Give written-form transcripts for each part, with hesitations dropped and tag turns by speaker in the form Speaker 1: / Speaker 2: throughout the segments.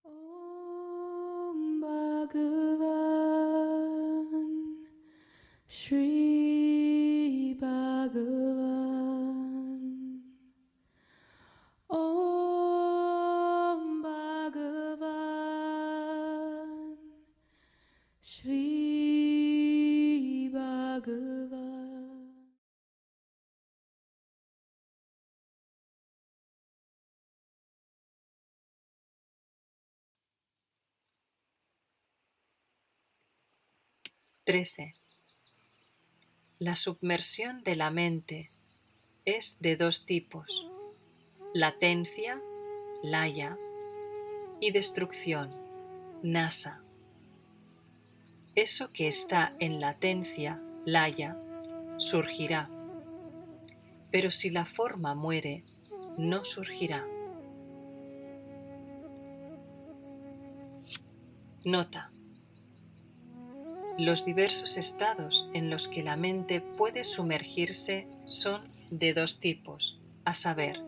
Speaker 1: Om Bhagavan Shri Bhagavan Om Bhagavan Shri Bhagavan.
Speaker 2: La submersión de la mente es de dos tipos: latencia, laya, y destrucción, nasa. Eso que está en latencia, laya, surgirá, pero si la forma muere, no surgirá. Nota: los diversos estados en los que la mente puede sumergirse son de dos tipos, a saber,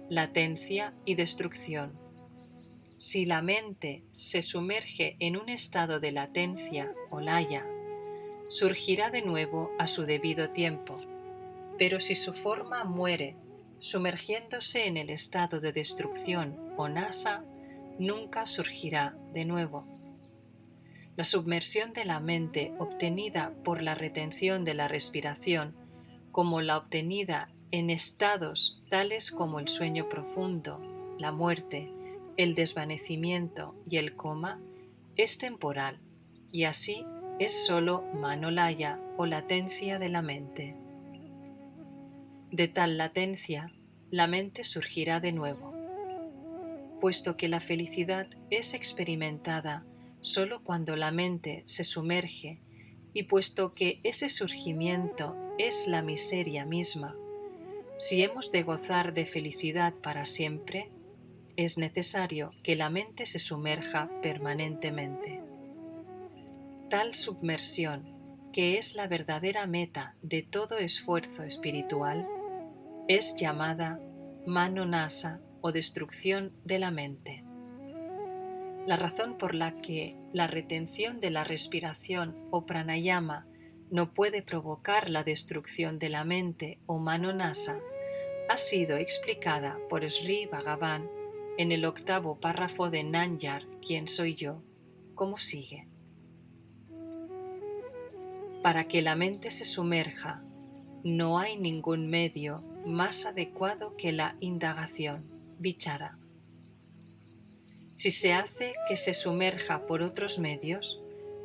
Speaker 2: latencia y destrucción. Si la mente se sumerge en un estado de latencia o laya, surgirá de nuevo a su debido tiempo, pero si su forma muere sumergiéndose en el estado de destrucción o nasa, nunca surgirá de nuevo. La submersión de la mente obtenida por la retención de la respiración, como la obtenida en estados tales como el sueño profundo, la muerte, el desvanecimiento y el coma, es temporal, y así es sólo manolaya o latencia de la mente. De tal latencia, la mente surgirá de nuevo. Puesto que la felicidad es experimentada sólo cuando la mente se sumerge, y puesto que ese surgimiento es la miseria misma, si hemos de gozar de felicidad para siempre, es necesario que la mente se sumerja permanentemente. Tal submersión, que es la verdadera meta de todo esfuerzo espiritual, es llamada manonasa o destrucción de la mente. La razón por la que la retención de la respiración o pranayama no puede provocar la destrucción de la mente o manonasa ha sido explicada por Sri Bhagavan en el 8º párrafo de Nanyar, ¿Quién soy yo?, como sigue. Para que la mente se sumerja, no hay ningún medio más adecuado que la indagación, vichara. Si se hace que se sumerja por otros medios,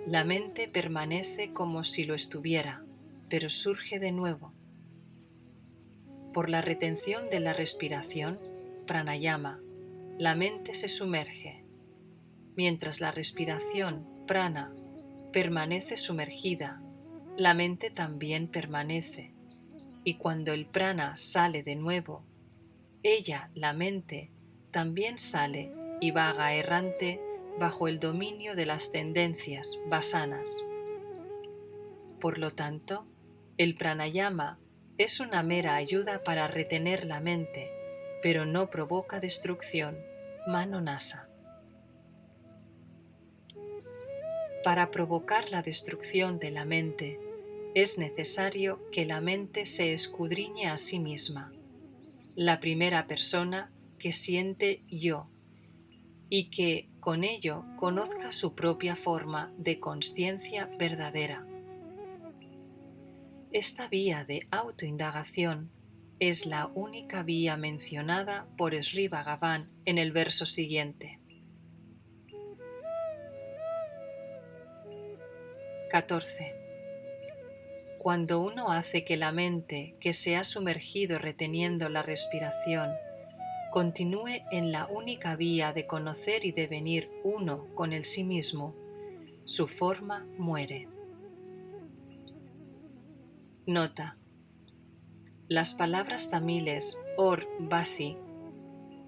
Speaker 2: la mente permanece como si lo estuviera, pero surge de nuevo. Por la retención de la respiración, pranayama, la mente se sumerge. Mientras la respiración, prana, permanece sumergida, la mente también permanece. Y cuando el prana sale de nuevo, ella, la mente, también sale y vaga errante bajo el dominio de las tendencias vasanas. Por lo tanto, el pranayama es una mera ayuda para retener la mente, pero no provoca destrucción, manonasa. Para provocar la destrucción de la mente, es necesario que la mente se escudriñe a sí misma, la primera persona que siente yo, y que con ello conozca su propia forma de consciencia verdadera. Esta vía de autoindagación es la única vía mencionada por Sri Bhagavan en el verso siguiente. 14. Cuando uno hace que la mente, que se ha sumergido reteniendo la respiración, continúe en la única vía de conocer y devenir uno con el sí mismo, su forma muere. Nota: las palabras tamiles or vasi,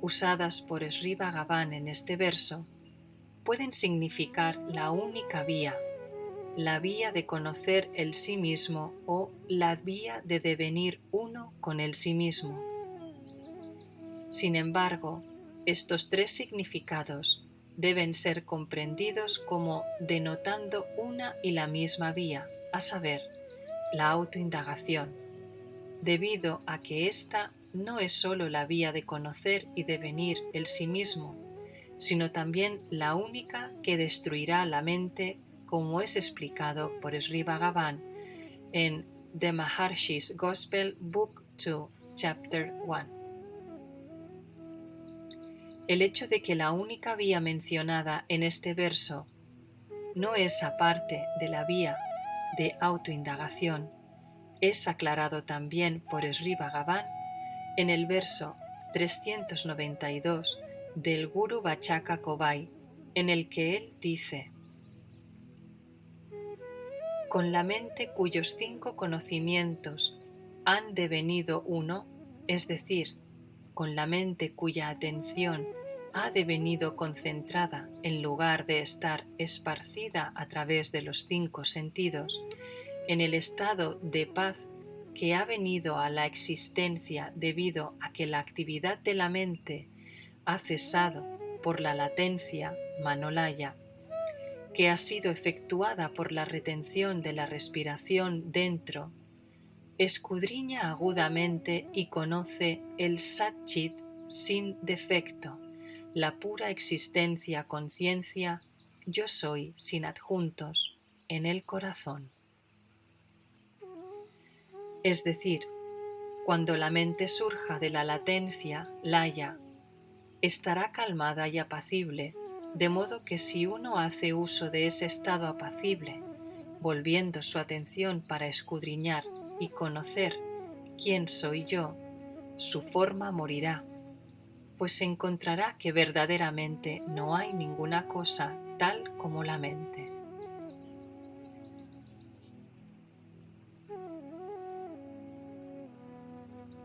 Speaker 2: usadas por Sri Bhagavan en este verso, pueden significar la única vía, la vía de conocer el sí mismo o la vía de devenir uno con el sí mismo. Sin embargo, estos tres significados, deben ser comprendidos como denotando una y la misma vía, a saber, la autoindagación, debido a que ésta no es sólo la vía de conocer y devenir el sí mismo, sino también la única que destruirá la mente, como es explicado por Sri Bhagavan en The Maharshi's Gospel, Book 2, Chapter 1. El hecho de que la única vía mencionada en este verso no es aparte de la vía de autoindagación es aclarado también por Sri Bhagavan en el verso 392 del Guru Vachaka Kobai, en el que él dice: con la mente cuyos 5 conocimientos han devenido uno, es decir, con la mente cuya atención ha devenido concentrada en lugar de estar esparcida a través de los 5 sentidos, en el estado de paz que ha venido a la existencia debido a que la actividad de la mente ha cesado por la latencia manolaya, que ha sido efectuada por la retención de la respiración dentro, escudriña agudamente y conoce el Sat-Chit sin defecto, la pura existencia conciencia, yo soy sin adjuntos, en el corazón. Es decir, cuando la mente surja de la latencia, laya, estará calmada y apacible, de modo que si uno hace uso de ese estado apacible, volviendo su atención para escudriñar y conocer quién soy yo, su forma morirá, pues se encontrará que verdaderamente no hay ninguna cosa tal como la mente.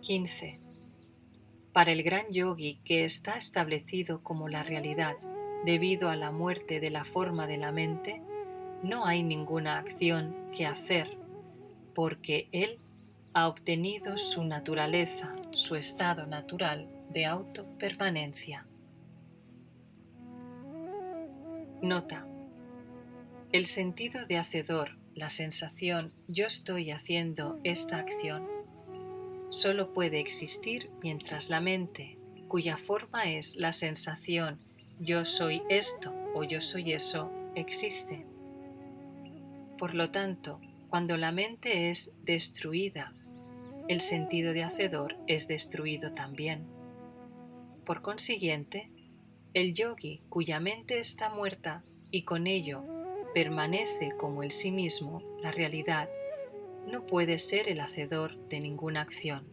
Speaker 2: XV. Para el gran yogi que está establecido como la realidad debido a la muerte de la forma de la mente, no hay ninguna acción que hacer, porque él ha obtenido su naturaleza, su estado natural de autopermanencia. Nota: el sentido de hacedor, la sensación yo estoy haciendo esta acción, solo puede existir mientras la mente, cuya forma es la sensación yo soy esto o yo soy eso, existe. Por lo tanto, cuando la mente es destruida, el sentido de hacedor es destruido también. Por consiguiente, el yogi cuya mente está muerta y con ello permanece como el sí mismo, la realidad, no puede ser el hacedor de ninguna acción.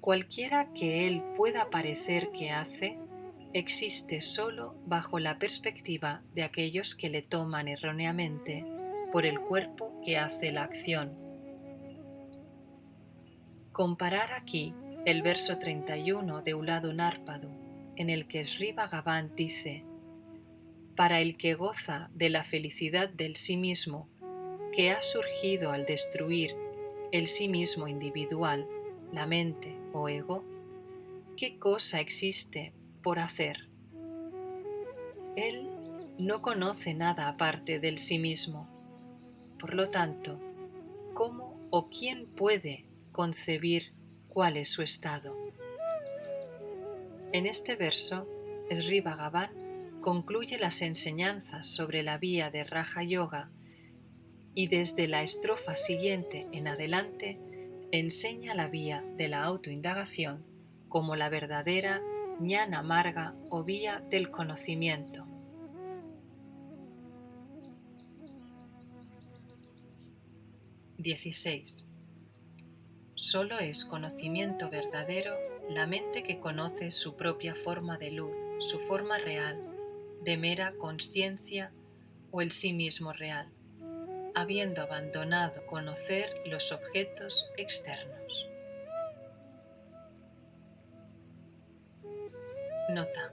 Speaker 2: Cualquiera que él pueda parecer que hace, existe solo bajo la perspectiva de aquellos que le toman erróneamente por el cuerpo que hace la acción. Comparar aquí el verso 31 de Uladu Narpadu, en el que Sri Bhagavan dice: para el que goza de la felicidad del sí mismo, que ha surgido al destruir el sí mismo individual, la mente o ego, ¿qué cosa existe por hacer? Él no conoce nada aparte del sí mismo. Por lo tanto, ¿cómo o quién puede concebir cuál es su estado? En este verso, Sri Bhagavan concluye las enseñanzas sobre la vía de Raja Yoga y desde la estrofa siguiente en adelante enseña la vía de la autoindagación como la verdadera ñana marga o vía del conocimiento. XVI. Solo es conocimiento verdadero la mente que conoce su propia forma de luz, su forma real, de mera consciencia o el sí mismo real, habiendo abandonado conocer los objetos externos. Nota: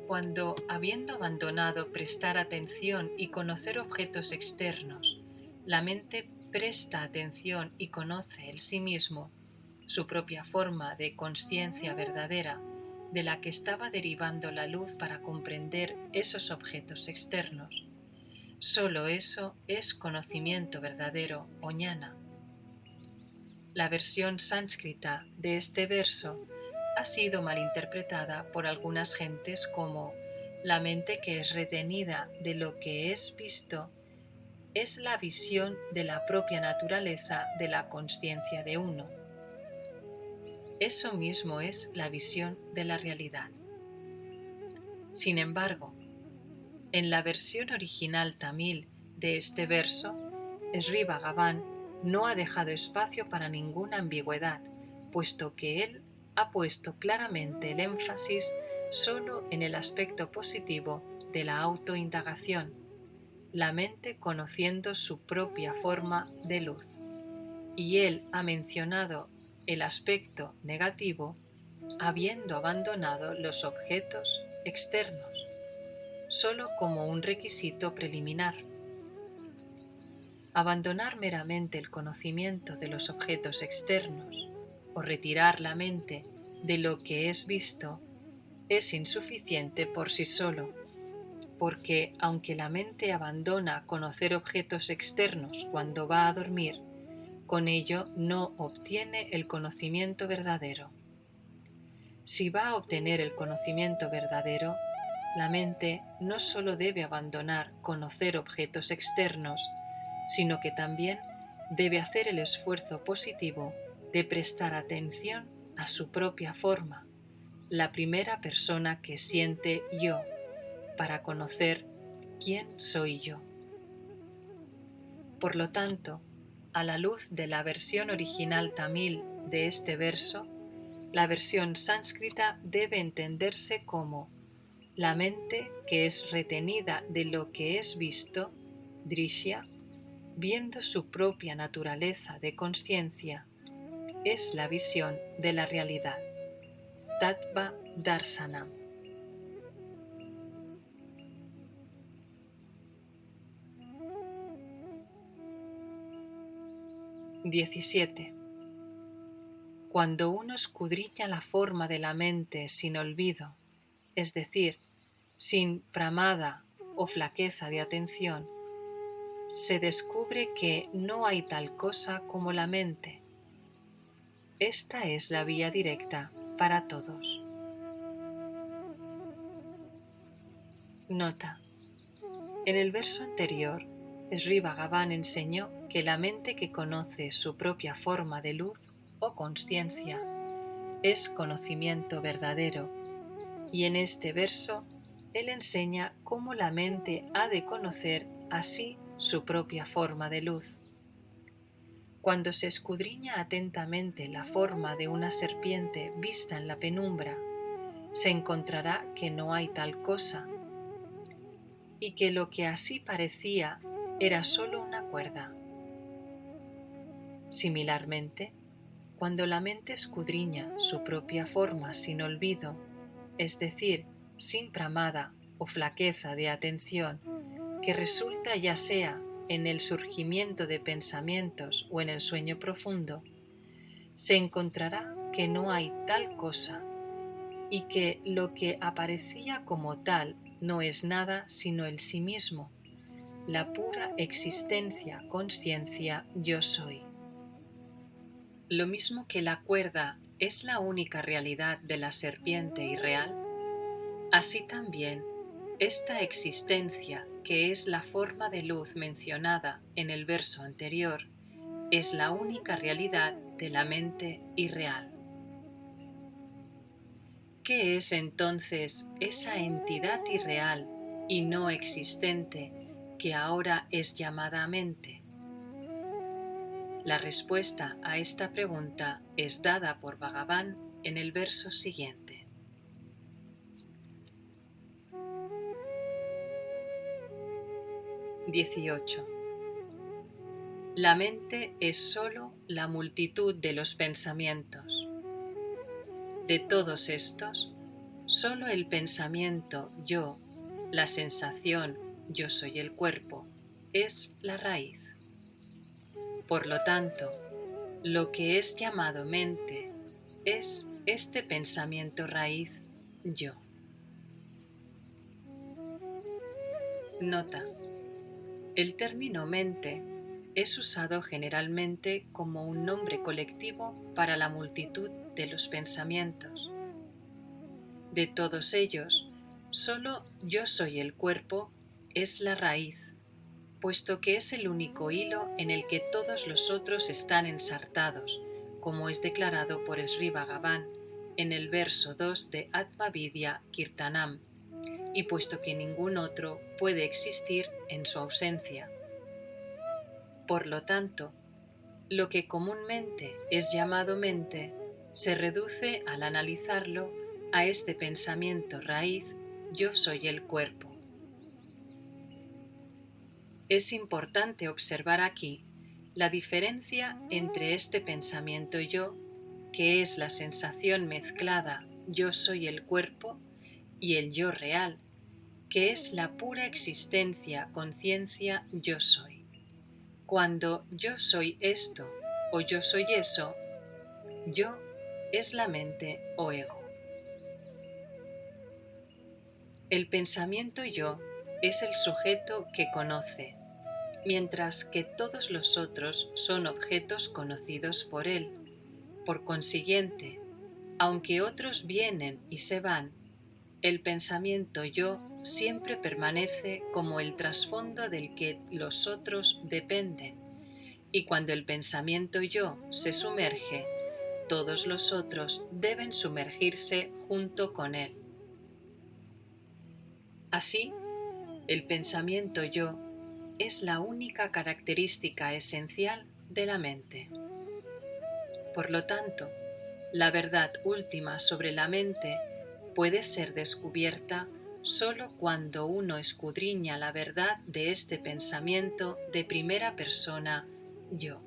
Speaker 2: cuando, habiendo abandonado prestar atención y conocer objetos externos, la mente presta atención y conoce el sí mismo, su propia forma de consciencia verdadera, de la que estaba derivando la luz para comprender esos objetos externos. Solo eso es conocimiento verdadero o ñana. La versión sánscrita de este verso ha sido malinterpretada por algunas gentes como la mente que es retenida de lo que es visto es la visión de la propia naturaleza de la consciencia de uno. Eso mismo es la visión de la realidad. Sin embargo, en la versión original tamil de este verso, Sri Bhagavan no ha dejado espacio para ninguna ambigüedad, puesto que él ha puesto claramente el énfasis solo en el aspecto positivo de la autoindagación, la mente conociendo su propia forma de luz, y él ha mencionado el aspecto negativo habiendo abandonado los objetos externos, solo como un requisito preliminar. Abandonar meramente el conocimiento de los objetos externos o retirar la mente de lo que es visto es insuficiente por sí solo, porque aunque la mente abandona conocer objetos externos cuando va a dormir, con ello no obtiene el conocimiento verdadero. Si va a obtener el conocimiento verdadero, la mente no solo debe abandonar conocer objetos externos, sino que también debe hacer el esfuerzo positivo de prestar atención a su propia forma, la primera persona que siente yo, para conocer quién soy yo. Por lo tanto, a la luz de la versión original tamil de este verso, la versión sánscrita debe entenderse como la mente que es retenida de lo que es visto, drishya, viendo su propia naturaleza de consciencia, es la visión de la realidad, tattva darsanam. 17. Cuando uno escudriña la forma de la mente sin olvido, es decir, sin pramada o flaqueza de atención, se descubre que no hay tal cosa como la mente. Esta es la vía directa para todos. Nota: en el verso anterior, Sri Bhagavan enseñó que la mente que conoce su propia forma de luz o consciencia es conocimiento verdadero, y en este verso él enseña cómo la mente ha de conocer así su propia forma de luz. Cuando se escudriña atentamente la forma de una serpiente vista en la penumbra, se encontrará que no hay tal cosa, y que lo que así parecía era solo una cuerda. Similarmente, cuando la mente escudriña su propia forma sin olvido, es decir, sin pramada o flaqueza de atención, que resulta ya sea en el surgimiento de pensamientos o en el sueño profundo, se encontrará que no hay tal cosa y que lo que aparecía como tal no es nada sino el sí mismo, la pura existencia, consciencia, yo soy. Lo mismo que la cuerda es la única realidad de la serpiente irreal, así también esta existencia, que es la forma de luz mencionada en el verso anterior, es la única realidad de la mente irreal. ¿Qué es entonces esa entidad irreal y no existente que ahora es llamada mente? La respuesta a esta pregunta es dada por Bhagavan en el verso siguiente. 18. La mente es sólo la multitud de los pensamientos. De todos estos, sólo el pensamiento yo, la sensación yo soy el cuerpo, es la raíz. Por lo tanto, lo que es llamado mente es este pensamiento raíz yo. Nota: el término mente es usado generalmente como un nombre colectivo para la multitud de los pensamientos. De todos ellos, solo yo soy el cuerpo es la raíz, puesto que es el único hilo en el que todos los otros están ensartados, como es declarado por Sri Bhagavan en el verso 2 de Atma Vidya Kirtanam, y puesto que ningún otro puede existir en su ausencia. Por lo tanto, lo que comúnmente es llamado mente se reduce al analizarlo a este pensamiento raíz: yo soy el cuerpo. Es importante observar aquí la diferencia entre este pensamiento yo, que es la sensación mezclada yo soy el cuerpo, y el yo real, que es la pura existencia, conciencia yo soy. Cuando yo soy esto o yo soy eso, yo es la mente o ego. El pensamiento yo es el sujeto que conoce, mientras que todos los otros son objetos conocidos por él. Por consiguiente, aunque otros vienen y se van, el pensamiento yo siempre permanece como el trasfondo del que los otros dependen, y cuando el pensamiento yo se sumerge, todos los otros deben sumergirse junto con él. Así, el pensamiento yo es la única característica esencial de la mente. Por lo tanto, la verdad última sobre la mente puede ser descubierta solo cuando uno escudriña la verdad de este pensamiento de primera persona yo.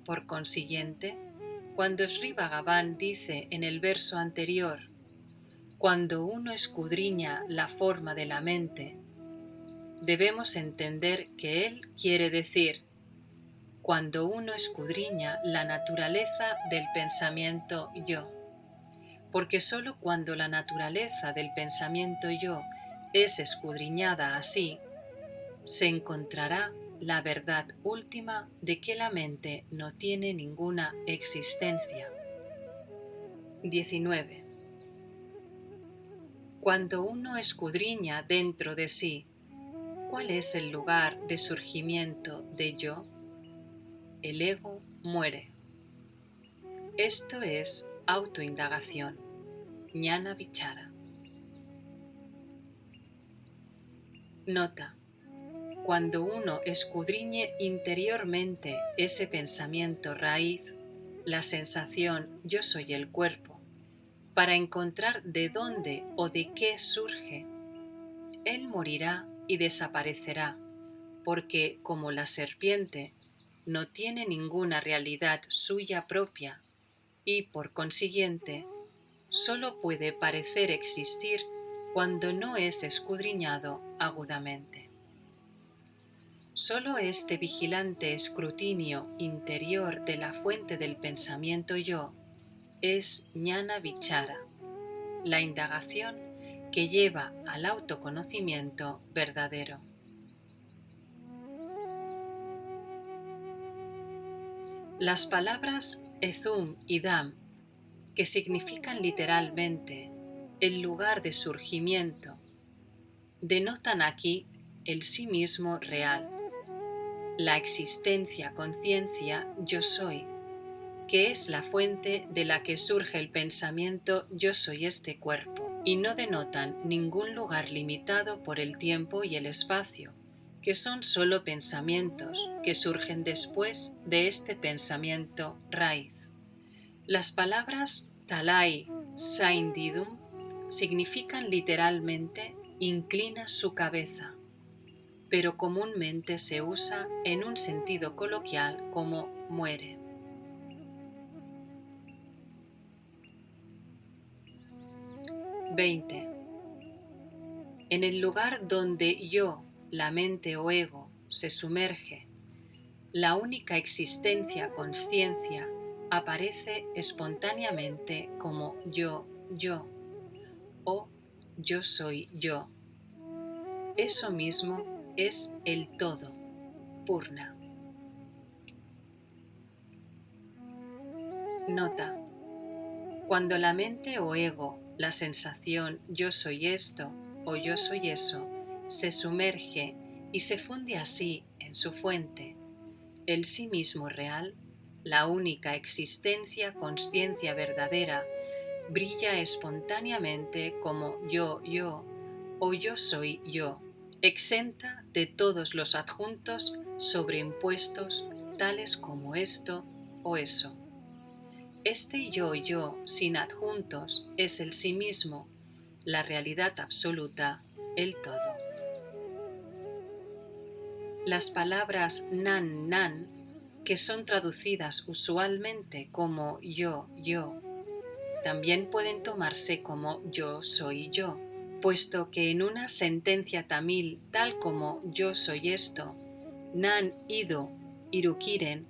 Speaker 2: Por consiguiente, cuando Sri Bhagavan dice en el verso anterior, cuando uno escudriña la forma de la mente, debemos entender que él quiere decir cuando uno escudriña la naturaleza del pensamiento yo, porque sólo cuando la naturaleza del pensamiento yo es escudriñada así, se encontrará la verdad última de que la mente no tiene ninguna existencia. 19. Cuando uno escudriña dentro de sí, ¿cuál es el lugar de surgimiento de yo? El ego muere. Esto es autoindagación, Jnana Vichara. Nota: cuando uno escudriñe interiormente ese pensamiento raíz, la sensación yo soy el cuerpo, para encontrar de dónde o de qué surge, él morirá y desaparecerá, porque, como la serpiente, no tiene ninguna realidad suya propia y, por consiguiente, solo puede parecer existir cuando no es escudriñado agudamente. Solo este vigilante escrutinio interior de la fuente del pensamiento yo es Jnana Vichara, la indagación que lleva al autoconocimiento verdadero. Las palabras Ezum y Dham, que significan literalmente el lugar de surgimiento, denotan aquí el sí mismo real, la existencia conciencia yo soy, que es la fuente de la que surge el pensamiento yo soy este cuerpo, y no denotan ningún lugar limitado por el tiempo y el espacio, que son solo pensamientos que surgen después de este pensamiento raíz. Las palabras Talai Saindidum significan literalmente inclina su cabeza, pero comúnmente se usa en un sentido coloquial como muere. (20) En el lugar donde yo, la mente o ego, se sumerge, la única existencia consciencia, aparece espontáneamente como yo o yo soy yo. Eso mismo es el todo, Purna. Nota: cuando la mente o ego, la sensación yo soy esto o yo soy eso, se sumerge y se funde así en su fuente, el sí mismo real, la única existencia, consciencia verdadera, brilla espontáneamente como yo o yo soy yo, exenta de todos los adjuntos sobreimpuestos tales como esto o eso. Este yo sin adjuntos es el sí mismo, la realidad absoluta, el todo. Las palabras nan, que son traducidas usualmente como yo, también pueden tomarse como yo soy yo, puesto que en una sentencia tamil tal como yo soy esto, nan ido irukiren,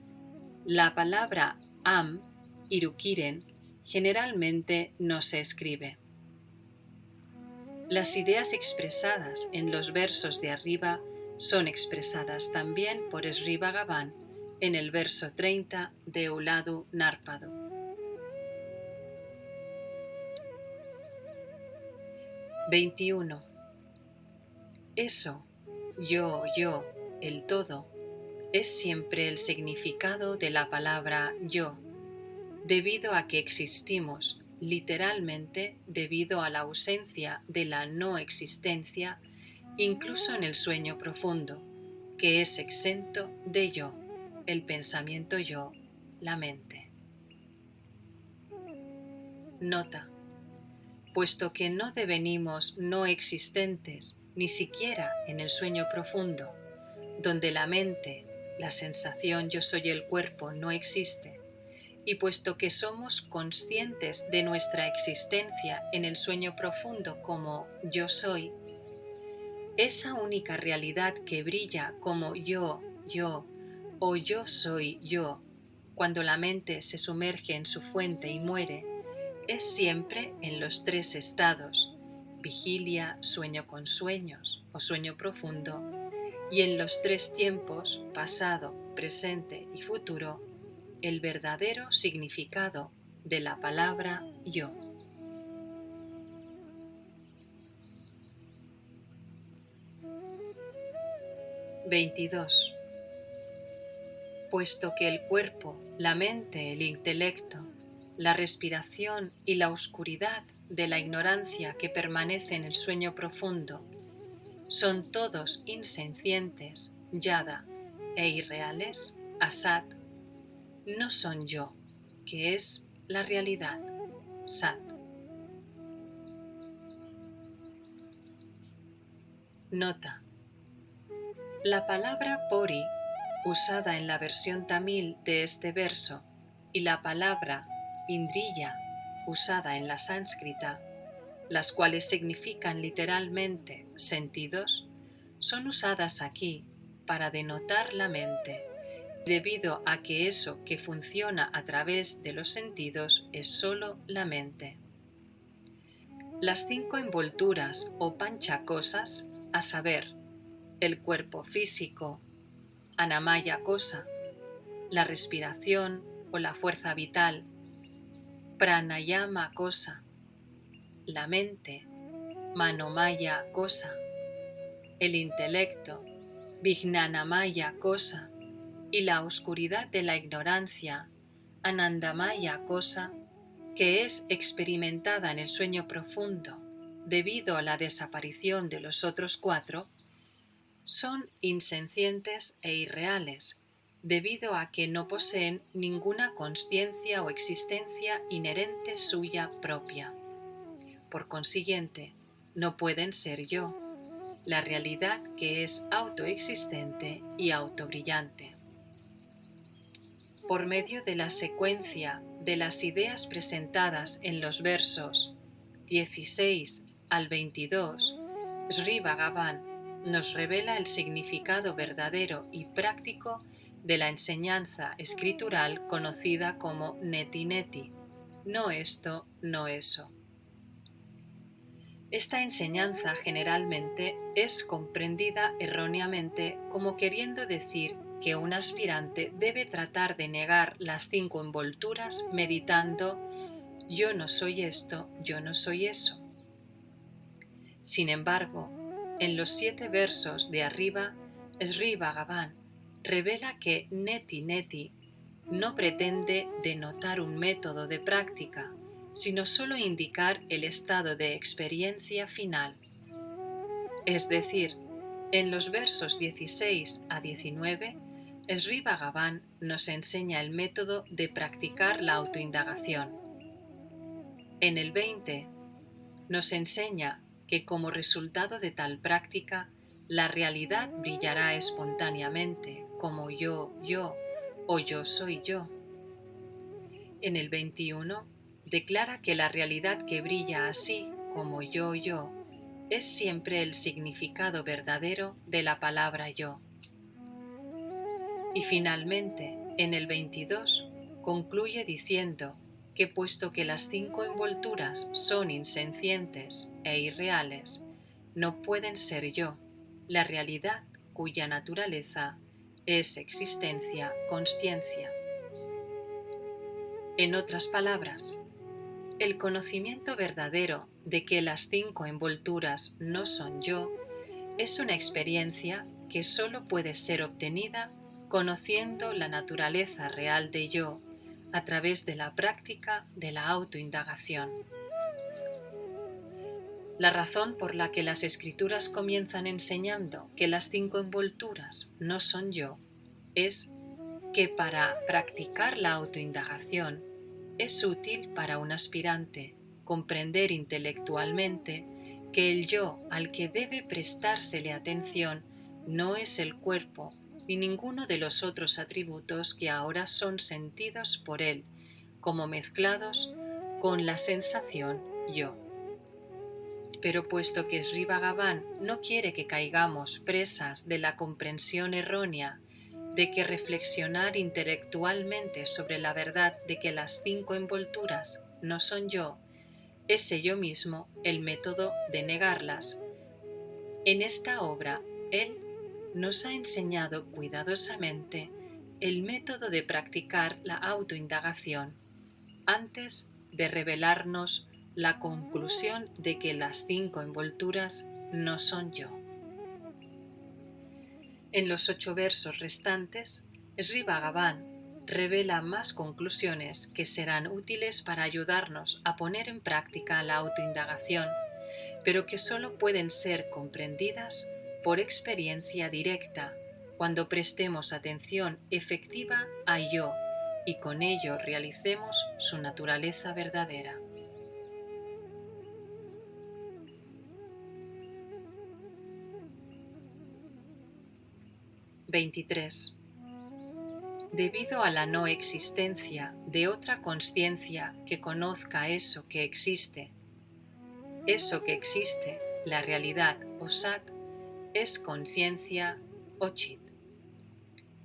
Speaker 2: la palabra am, irukiren, generalmente no se escribe. Las ideas expresadas en los versos de arriba son expresadas también por Sri Bhagavan en el verso 30 de Uladu Narpadu. XXI. Eso, yo, el todo, es siempre el significado de la palabra yo, debido a que existimos, literalmente debido a la ausencia de la no existencia, incluso en el sueño profundo, que es exento de yo, el pensamiento yo, la mente. Nota: puesto que no devenimos no existentes ni siquiera en el sueño profundo, donde la mente, la sensación yo soy el cuerpo no existe, y puesto que somos conscientes de nuestra existencia en el sueño profundo como yo soy, esa única realidad que brilla como yo o yo soy yo, cuando la mente se sumerge en su fuente y muere, es siempre en los tres estados, vigilia, sueño con sueños o sueño profundo, y en los tres tiempos, pasado, presente y futuro, el verdadero significado de la palabra yo. XXII. Puesto que el cuerpo, la mente, el intelecto, la respiración y la oscuridad de la ignorancia que permanece en el sueño profundo son todos insencientes, yada, e irreales, asat, no son yo, que es la realidad, sat. Nota: la palabra pori, usada en la versión tamil de este verso, y la palabra indriya, usada en la sánscrita, las cuales significan literalmente sentidos, son usadas aquí para denotar la mente, debido a que eso que funciona a través de los sentidos es sólo la mente. Las 5 envolturas o panchakosas, a saber, el cuerpo físico, anamaya kosa, la respiración o la fuerza vital, pranayama kosa, la mente, manomaya kosa, el intelecto, vijnanamaya kosa, y la oscuridad de la ignorancia, anandamaya kosa, que es experimentada en el sueño profundo debido a la desaparición de los otros 4, son insencientes e irreales, debido a que no poseen ninguna consciencia o existencia inherente suya propia. Por consiguiente, no pueden ser yo, la realidad que es autoexistente y autobrillante. Por medio de la secuencia de las ideas presentadas en los versos 16 al 22, Sri Bhagavan nos revela el significado verdadero y práctico de la enseñanza escritural conocida como neti neti, no esto, no eso. Esta enseñanza generalmente es comprendida erróneamente como queriendo decir que un aspirante debe tratar de negar las 5 envolturas meditando yo no soy esto, yo no soy eso. Sin embargo, en los 7 versos de arriba, Sri Bhagavan revela que neti neti no pretende denotar un método de práctica, sino solo indicar el estado de experiencia final. Es decir, en los versos 16 a 19, Sri Bhagavan nos enseña el método de practicar la autoindagación. En el 20, nos enseña que como resultado de tal práctica, la realidad brillará espontáneamente como yo o yo soy yo. En el 21, declara que la realidad que brilla así como yo es siempre el significado verdadero de la palabra yo. Y finalmente, en el 22, concluye diciendo que puesto que las 5 envolturas son insencientes e irreales, no pueden ser yo, la realidad cuya naturaleza es existencia, consciencia. En otras palabras, el conocimiento verdadero de que las 5 envolturas no son yo es una experiencia que solo puede ser obtenida conociendo la naturaleza real de yo a través de la práctica de la autoindagación. La razón por la que las escrituras comienzan enseñando que las 5 envolturas no son yo es que para practicar la autoindagación es útil para un aspirante comprender intelectualmente que el yo al que debe prestársele atención no es el cuerpo ni ninguno de los otros atributos que ahora son sentidos por él como mezclados con la sensación yo. Pero puesto que Sri Bhagavan no quiere que caigamos presas de la comprensión errónea de que reflexionar intelectualmente sobre la verdad de que las 5 envolturas no son yo, es ello mismo el método de negarlas. En esta obra, él nos ha enseñado cuidadosamente el método de practicar la autoindagación antes de revelarnos la conclusión de que las 5 envolturas no son yo. En los 8 versos restantes, Sri Bhagavan revela más conclusiones que serán útiles para ayudarnos a poner en práctica la autoindagación, pero que solo pueden ser comprendidas por experiencia directa cuando prestemos atención efectiva a yo y con ello realicemos su naturaleza verdadera. (23) Debido a la no existencia de otra consciencia que conozca eso que existe, la realidad o sat, es conciencia o chit.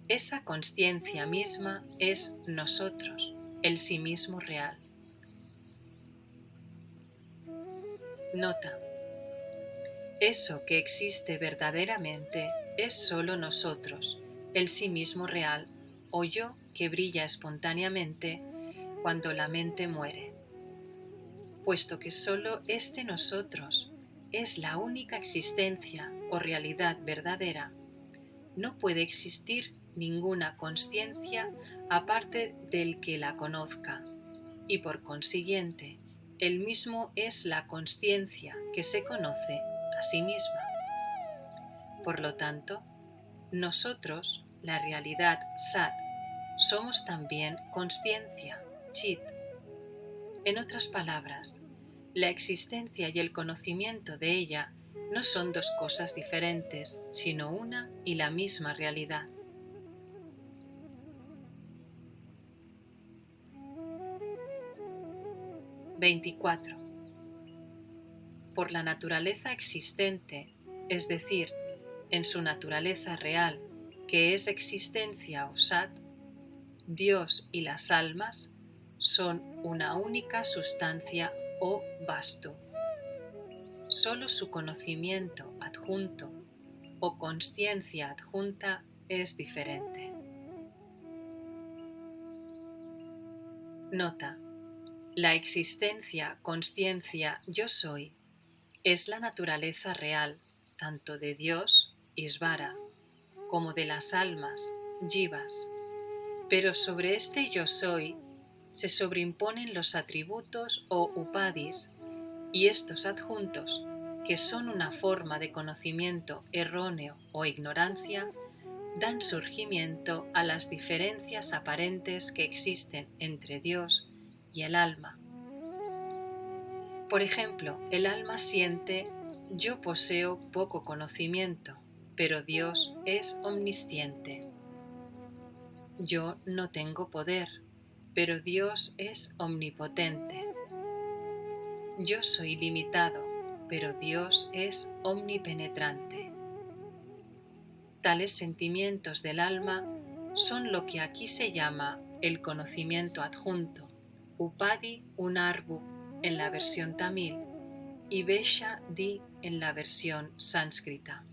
Speaker 2: Esa consciencia misma es nosotros, el sí mismo real. Nota: eso que existe verdaderamente es solo nosotros, el sí mismo real o yo que brilla espontáneamente cuando la mente muere. Puesto que solo este nosotros es la única existencia o realidad verdadera, no puede existir ninguna consciencia aparte del que la conozca, y por consiguiente, él mismo es la consciencia que se conoce a sí misma. Por lo tanto, nosotros, la realidad Sat, somos también consciencia, Chit. En otras palabras, la existencia y el conocimiento de ella no son dos cosas diferentes, sino una y la misma realidad. (24) Por la naturaleza existente, es decir, en su naturaleza real, que es existencia o Sat, Dios y las almas son una única sustancia o Vastu. Solo su conocimiento adjunto o consciencia adjunta es diferente. Nota: la existencia, consciencia, yo soy, es la naturaleza real tanto de Dios, Ishvara, como de las almas, Jivas, pero sobre este yo soy se sobreimponen los atributos o upadis, y estos adjuntos, que son una forma de conocimiento erróneo o ignorancia, dan surgimiento a las diferencias aparentes que existen entre Dios y el alma. Por ejemplo, el alma siente: yo poseo poco conocimiento, pero Dios es omnisciente. Yo no tengo poder, pero Dios es omnipotente. Yo soy limitado, pero Dios es omnipenetrante. Tales sentimientos del alma son lo que aquí se llama el conocimiento adjunto, Upadi Unarbu en la versión tamil y Vesha Di en la versión sánscrita.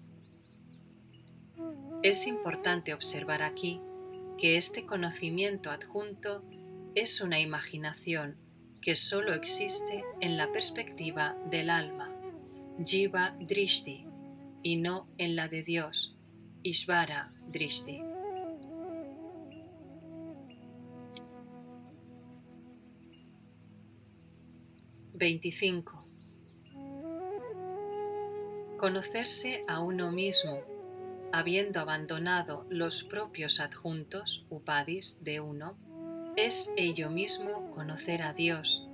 Speaker 2: Es importante observar aquí que este conocimiento adjunto es una imaginación que sólo existe en la perspectiva del alma, Jiva Drishti, y no en la de Dios, Ishvara Drishti. (25) Conocerse a uno mismo, habiendo abandonado los propios adjuntos, upadis, de uno, es ello mismo conocer a Dios,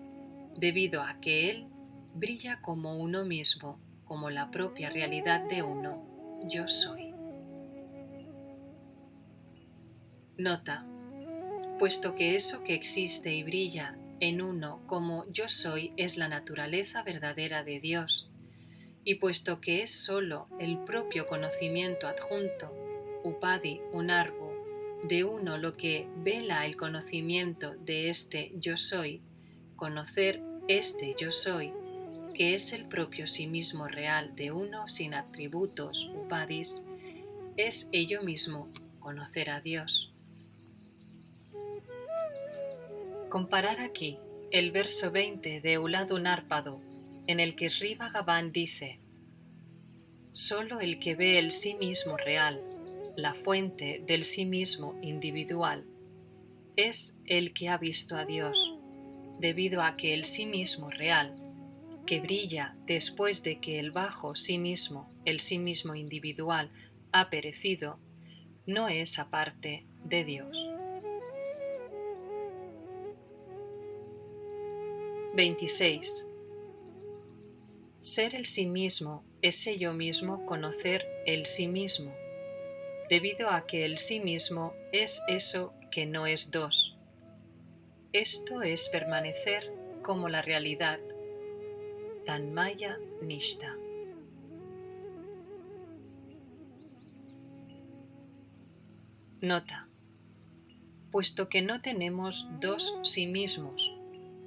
Speaker 2: debido a que Él brilla como uno mismo, como la propia realidad de uno, yo soy. Nota: puesto que eso que existe y brilla en uno como yo soy es la naturaleza verdadera de Dios, y puesto que es sólo el propio conocimiento adjunto, Upadi Unarbu, de uno lo que vela el conocimiento de este yo soy, conocer este yo soy, que es el propio sí mismo real de uno sin atributos, Upadis, es ello mismo conocer a Dios. Comparar aquí el verso 20 de Uladunarpado, en el que Sri Bhagavan dice: solo el que ve el sí mismo real, la fuente del sí mismo individual, es el que ha visto a Dios, debido a que el sí mismo real, que brilla después de que el bajo sí mismo, el sí mismo individual, ha perecido, no es aparte de Dios. 26. Ser el sí mismo es ello mismo conocer el sí mismo, debido a que el sí mismo es eso que no es dos. Esto es permanecer como la realidad, Tanmaya Nishta. Nota: puesto que no tenemos dos sí mismos,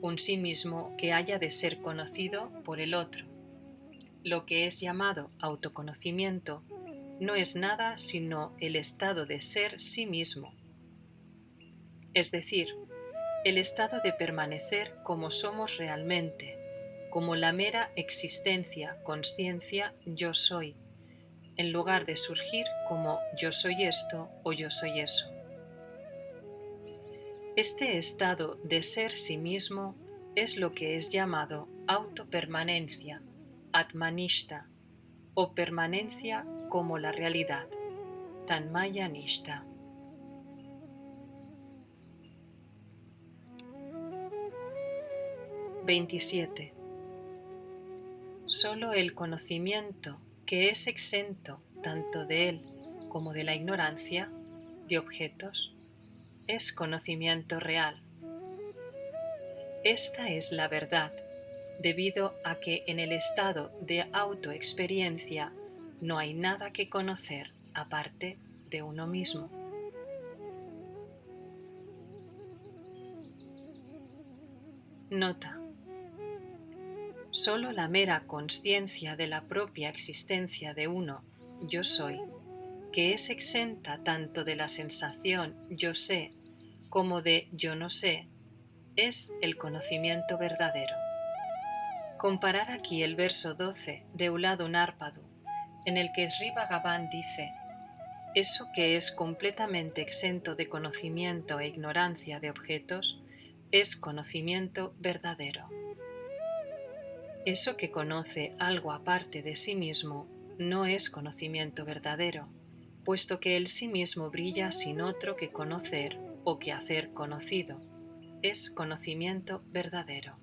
Speaker 2: un sí mismo que haya de ser conocido por el otro, lo que es llamado autoconocimiento no es nada sino el estado de ser sí mismo, es decir, el estado de permanecer como somos realmente, como la mera existencia, consciencia, yo soy, en lugar de surgir como yo soy esto o yo soy eso. Este estado de ser sí mismo es lo que es llamado autopermanencia, Atmanishta, o permanencia como la realidad, Tanmaya Nishta. 27. Solo el conocimiento, que es exento tanto de él como de la ignorancia, de objetos, es conocimiento real. Esta es la verdad, debido a que en el estado de autoexperiencia no hay nada que conocer aparte de uno mismo. Nota. Solo la mera consciencia de la propia existencia de uno, yo soy, que es exenta tanto de la sensación yo sé como de yo no sé, es el conocimiento verdadero. Comparar aquí el verso 12 de Eulado Narpadu, en el que Sri Bhagavan dice: eso que es completamente exento de conocimiento e ignorancia de objetos es conocimiento verdadero. Eso que conoce algo aparte de sí mismo no es conocimiento verdadero, puesto que el sí mismo brilla sin otro que conocer o que hacer conocido. Es conocimiento verdadero.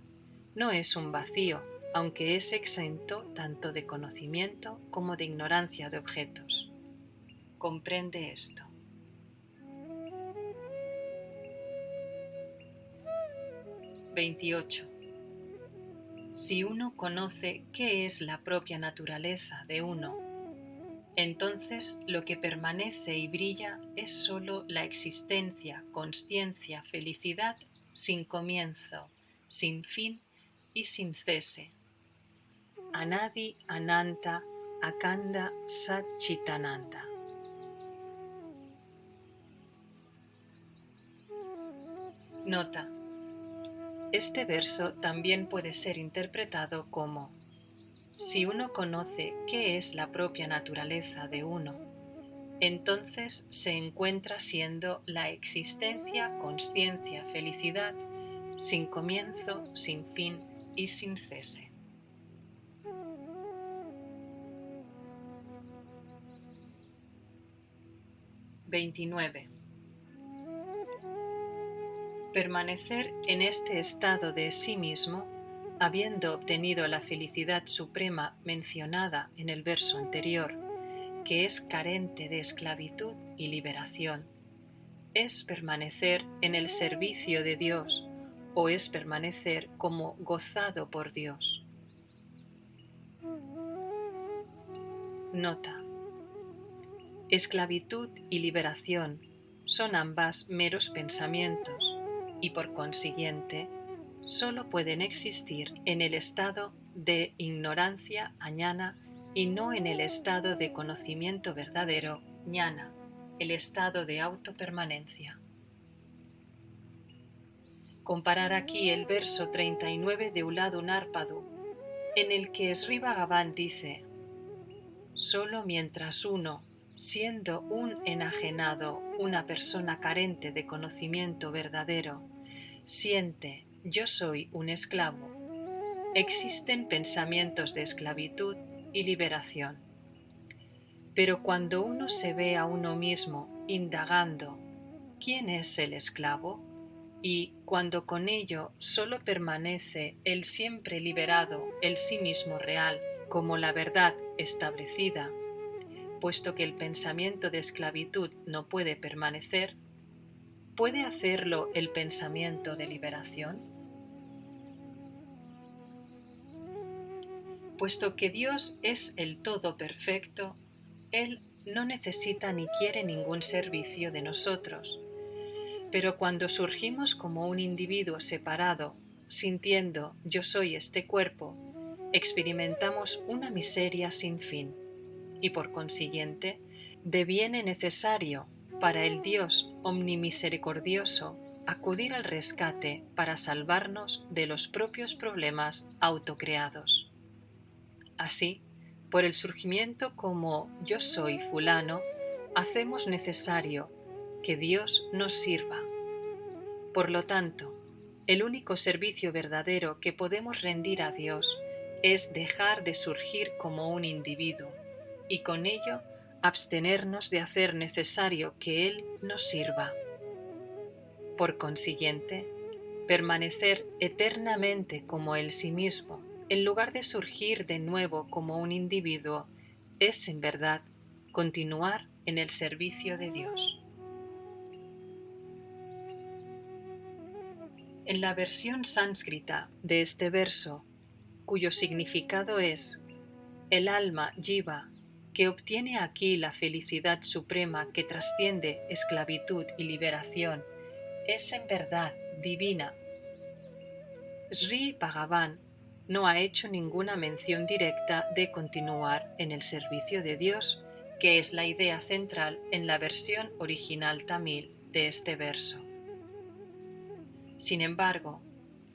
Speaker 2: No es un vacío, aunque es exento tanto de conocimiento como de ignorancia de objetos. Comprende esto. 28. Si uno conoce qué es la propia naturaleza de uno, entonces lo que permanece y brilla es sólo la existencia, consciencia, felicidad sin comienzo, sin fin y sin cese. Anadi Ananta Akanda Sat Chitananda. Nota. Este verso también puede ser interpretado como: si uno conoce qué es la propia naturaleza de uno, entonces se encuentra siendo la existencia, consciencia, felicidad, sin comienzo, sin fin y sin cese. (29) Permanecer en este estado de sí mismo, habiendo obtenido la felicidad suprema mencionada en el verso anterior, que es carente de esclavitud y liberación, es permanecer en el servicio de Dios o es permanecer como gozado por Dios. Nota. Esclavitud y liberación son ambas meros pensamientos y por consiguiente solo pueden existir en el estado de ignorancia añana y no en el estado de conocimiento verdadero ñana, el estado de autopermanencia. Comparar aquí el verso 39 de Eulado Narpadu, en el que Sri Bhagavan dice: solo mientras uno, siendo un enajenado, una persona carente de conocimiento verdadero, siente yo soy un esclavo, existen pensamientos de esclavitud y liberación. Pero cuando uno se ve a uno mismo indagando ¿quién es el esclavo? Y cuando con ello solo permanece el siempre liberado, el sí mismo real, como la verdad establecida, puesto que el pensamiento de esclavitud no puede permanecer, ¿puede hacerlo el pensamiento de liberación? Puesto que Dios es el todo perfecto, Él no necesita ni quiere ningún servicio de nosotros. Pero cuando surgimos como un individuo separado, sintiendo yo soy este cuerpo, experimentamos una miseria sin fin y por consiguiente deviene necesario para el Dios omnimisericordioso acudir al rescate para salvarnos de los propios problemas autocreados. Así, por el surgimiento como yo soy fulano, hacemos necesario que Dios nos sirva. Por lo tanto, el único servicio verdadero que podemos rendir a Dios es dejar de surgir como un individuo y con ello abstenernos de hacer necesario que Él nos sirva. Por consiguiente, permanecer eternamente como Él sí mismo, en lugar de surgir de nuevo como un individuo, es en verdad continuar en el servicio de Dios. En la versión sánscrita de este verso, cuyo significado es el alma jiva que obtiene aquí la felicidad suprema que trasciende esclavitud y liberación, es en verdad divina. Sri Bhagavan no ha hecho ninguna mención directa de continuar en el servicio de Dios, que es la idea central en la versión original tamil de este verso. Sin embargo,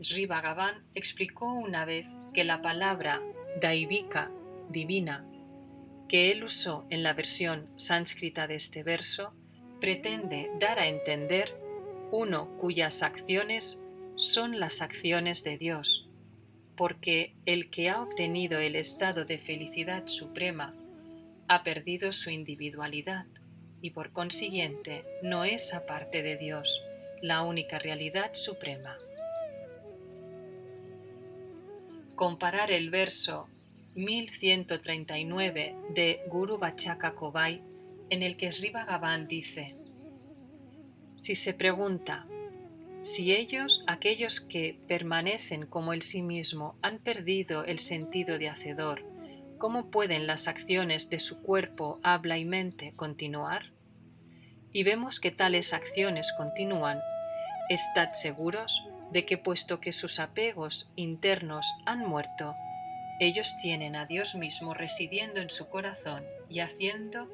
Speaker 2: Sri Bhagavan explicó una vez que la palabra daivika, divina, que él usó en la versión sánscrita de este verso, pretende dar a entender uno cuyas acciones son las acciones de Dios, porque el que ha obtenido el estado de felicidad suprema ha perdido su individualidad y por consiguiente no es aparte de Dios, la única realidad suprema. Comparar el verso 1139 de Guru Vachaka Kobai, en el que Sri Bhagavan dice: si se pregunta si ellos, aquellos que permanecen como el sí mismo, han perdido el sentido de hacedor, ¿cómo pueden las acciones de su cuerpo, habla y mente continuar? Y vemos que tales acciones continúan. Estad seguros de que puesto que sus apegos internos han muerto, ellos tienen a Dios mismo residiendo en su corazón y haciendo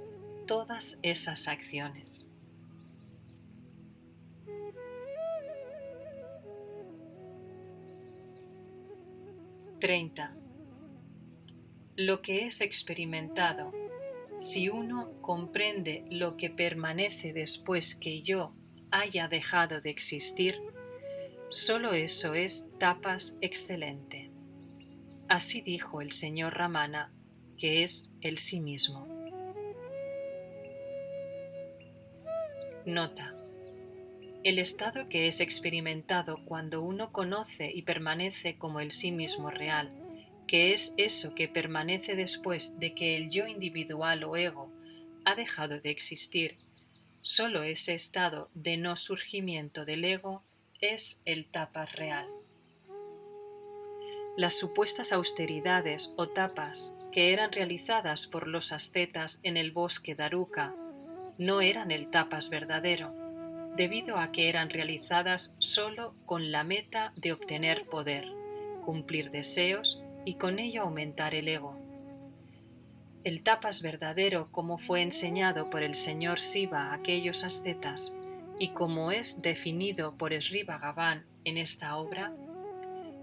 Speaker 2: todas esas acciones. Lo que es experimentado, si uno comprende lo que permanece después que yo haya dejado de existir, solo eso es tapas excelente. Así dijo el señor Ramana, que es el sí mismo. Nota: el estado que es experimentado cuando uno conoce y permanece como el sí mismo real, que es eso que permanece después de que el yo individual o ego ha dejado de existir, solo ese estado de no surgimiento del ego es el tapas real. Las supuestas austeridades o tapas que eran realizadas por los ascetas en el bosque Daruka no eran el tapas verdadero, debido a que eran realizadas solo con la meta de obtener poder, cumplir deseos y con ello aumentar el ego. El tapas verdadero, como fue enseñado por el señor Shiva a aquellos ascetas y como es definido por Sri Bhagavan en esta obra,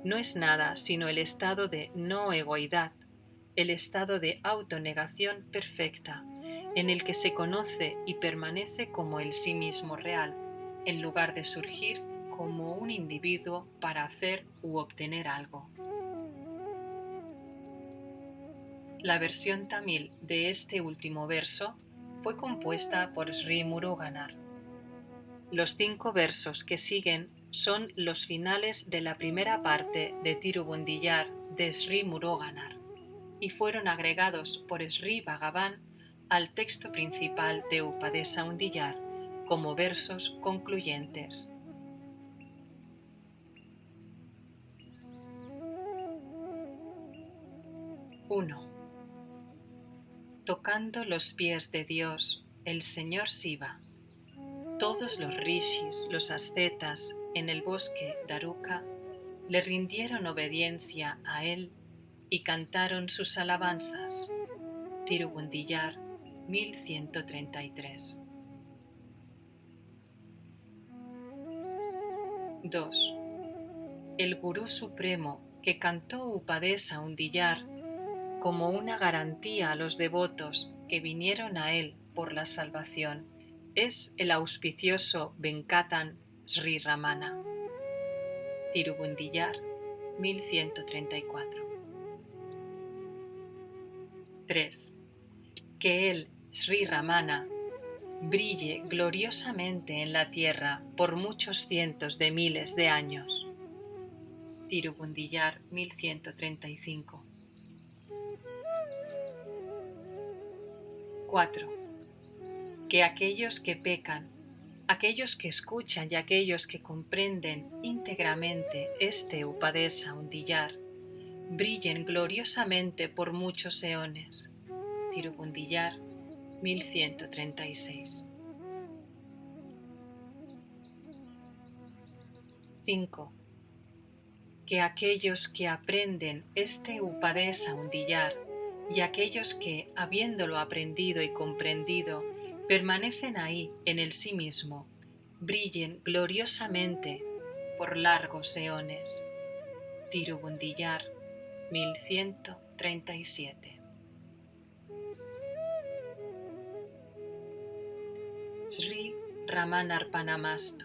Speaker 2: no es nada sino el estado de no egoidad, el estado de autonegación perfecta, en el que se conoce y permanece como el sí mismo real, en lugar de surgir como un individuo para hacer u obtener algo. La versión tamil de este último verso fue compuesta por Sri Muruganar. Los 5 versos que siguen son los finales de la primera parte de Tirubundiyar de Sri Muruganar y fueron agregados por Sri Bhagavan al texto principal de Upadesa Undiyar como versos concluyentes. Tocando los pies de Dios, el señor Shiva, todos los rishis, los ascetas, en el bosque Daruka, le rindieron obediencia a él y cantaron sus alabanzas. Tirubundiyar 1133. 2. El Gurú Supremo que cantó Upadesa Undiyar como una garantía a los devotos que vinieron a él por la salvación es el auspicioso Venkatan Sri Ramana. Tirubundiyar 1134. 3. Que él, Sri Ramana, brille gloriosamente en la tierra por muchos cientos de miles de años. Tirubundiyar 1135. 4. Que aquellos que pecan, aquellos que escuchan y aquellos que comprenden íntegramente este Upadesa Undiyar, brillen gloriosamente por muchos eones. Tirupundillar, 1136. 5. Que aquellos que aprenden este Upadesa Undillar y aquellos que, habiéndolo aprendido y comprendido, permanecen ahí en el sí mismo, brillen gloriosamente por largos eones. Tirupundillar, 1137. Sri Ramanarpanamastu.